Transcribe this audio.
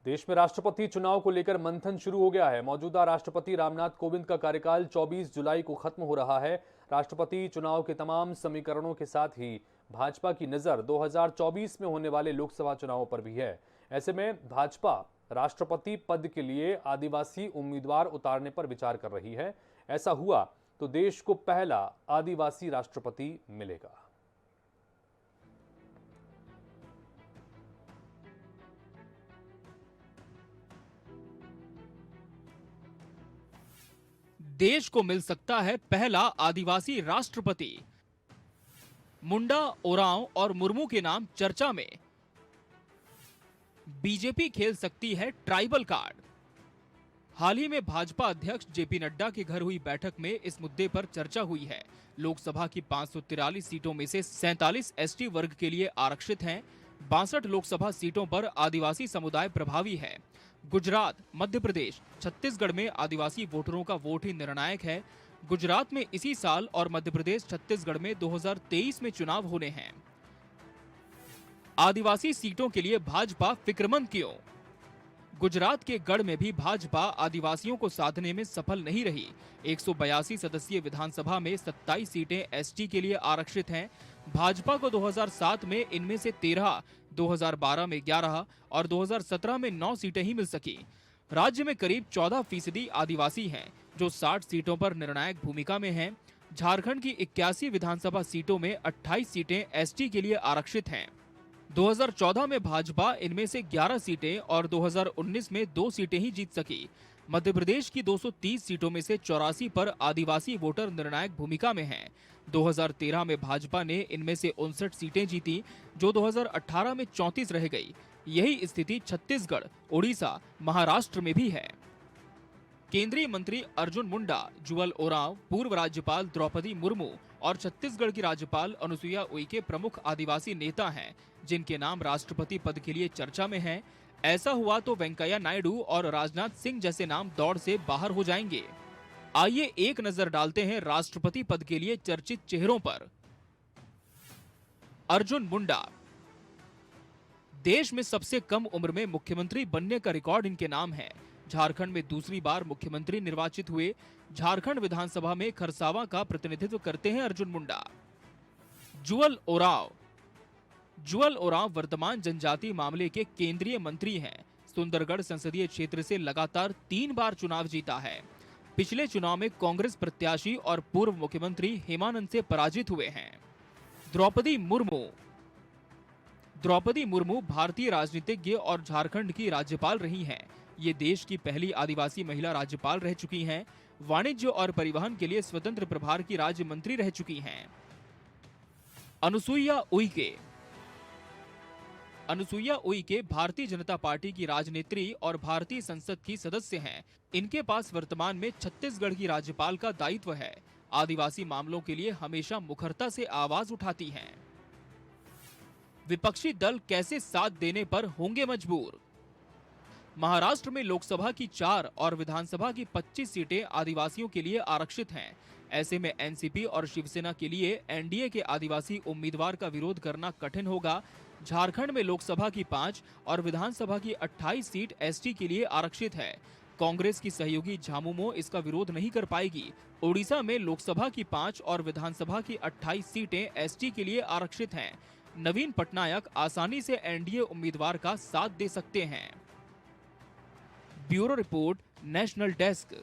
देश में राष्ट्रपति चुनाव को लेकर मंथन शुरू हो गया है। मौजूदा राष्ट्रपति रामनाथ कोविंद का कार्यकाल 24 जुलाई को खत्म हो रहा है। राष्ट्रपति चुनाव के तमाम समीकरणों के साथ ही भाजपा की नजर 2024 में होने वाले लोकसभा चुनावों पर भी है। ऐसे में भाजपा राष्ट्रपति पद के लिए आदिवासी उम्मीदवार उतारने पर विचार कर रही है। ऐसा हुआ तो देश को पहला आदिवासी राष्ट्रपति मिलेगा। देश को मिल सकता है पहला आदिवासी राष्ट्रपति। मुंडा, ओरांव और मुर्मू के नाम चर्चा में। बीजेपी खेल सकती है ट्राइबल कार्ड। हाल ही में भाजपा अध्यक्ष जेपी नड्डा के घर हुई बैठक में इस मुद्दे पर चर्चा हुई है। लोकसभा की 543 सीटों में से 47 एसटी वर्ग के लिए आरक्षित हैं। 62 लोकसभा सीटों पर आदिवासी समुदाय प्रभावी है। गुजरात, मध्य प्रदेश, छत्तीसगढ़ में आदिवासी वोटरों का वोट ही निर्णायक है। गुजरात में इसी साल और मध्य प्रदेश, छत्तीसगढ़ में 2023 में चुनाव होने हैं। आदिवासी सीटों के लिए भाजपा फिक्रमंद क्यों? गुजरात के गढ़ में भी भाजपा आदिवासियों को साधने में सफल नहीं रही। 182 सदस्यीय विधानसभा में 27 सीटें एसटी के लिए आरक्षित हैं। भाजपा को 2007 में इनमें से 13, 2012 में 11 और 2017 में 9 सीटें ही मिल सकी। राज्य में करीब 14% आदिवासी हैं, जो 60 सीटों पर निर्णायक भूमिका में हैं। झारखंड की 81 विधानसभा सीटों में 28 सीटें एसटी के लिए आरक्षित हैं। 2014 में भाजपा इनमें से 11 सीटें और 2019 में 2 सीटें ही जीत सकी। मध्य प्रदेश की 230 सीटों में से 84 पर आदिवासी वोटर निर्णायक भूमिका में हैं। 2013 में भाजपा ने इनमें से 59 सीटें जीती, जो 2018 में 34 रह गई। यही स्थिति छत्तीसगढ़, उड़ीसा, महाराष्ट्र में भी है। केंद्रीय मंत्री अर्जुन मुंडा, जुअल ओरांव, पूर्व राज्यपाल द्रौपदी मुर्मू और छत्तीसगढ़ की राज्यपाल अनुसुईया उइके प्रमुख आदिवासी नेता हैं, जिनके नाम राष्ट्रपति पद के लिए चर्चा में हैं। ऐसा हुआ तो वेंकैया नायडू और राजनाथ सिंह जैसे नाम दौड़ से बाहर हो जाएंगे। आइए एक नजर डालते हैं राष्ट्रपति पद के लिए चर्चित चेहरों पर। अर्जुन मुंडा। देश में सबसे कम उम्र में मुख्यमंत्री बनने का रिकॉर्ड इनके नाम है। झारखंड में दूसरी बार मुख्यमंत्री निर्वाचित हुए। झारखंड विधानसभा में खरसावां का प्रतिनिधित्व करते हैं अर्जुन मुंडा। जुअल ओरांव। जुअल ओरांव वर्तमान जनजातीय मामले के केंद्रीय मंत्री हैं। सुंदरगढ़ संसदीय क्षेत्र से लगातार 3 बार चुनाव जीता है। पिछले चुनाव में कांग्रेस प्रत्याशी और पूर्व मुख्यमंत्री हेमानंद से पराजित हुए हैं। द्रौपदी मुर्मू। द्रौपदी मुर्मू भारतीय राजनीतिज्ञ और झारखंड की राज्यपाल रही हैं। ये देश की पहली आदिवासी महिला राज्यपाल रह चुकी हैं। वाणिज्य और परिवहन के लिए स्वतंत्र प्रभार की राज्य मंत्री रह चुकी हैं। अनुसुईया उइके। अनुसुईया उइके भारतीय जनता पार्टी की राजनेत्री और भारतीय संसद की सदस्य हैं। इनके पास वर्तमान में छत्तीसगढ़ की राज्यपाल का दायित्व है। आदिवासी मामलों के लिए हमेशा मुखरता से आवाज उठाती हैं। विपक्षी दल कैसे साथ देने पर होंगे मजबूर? महाराष्ट्र में लोकसभा की 4 और विधानसभा की 25 सीटें आदिवासियों के लिए आरक्षित हैं। ऐसे में एनसीपी और शिवसेना के लिए एनडीए के आदिवासी उम्मीदवार का विरोध करना कठिन होगा। झारखंड में लोकसभा की 5 और विधानसभा की 28 सीट एसटी के लिए आरक्षित है। कांग्रेस की सहयोगी झामुमो इसका विरोध नहीं कर पाएगी। ओडिशा में लोकसभा की 5 और विधानसभा की 28 सीटें एसटी के लिए आरक्षित हैं। नवीन पटनायक आसानी से एनडीए उम्मीदवार का साथ दे सकते हैं। Bureau report, national desk.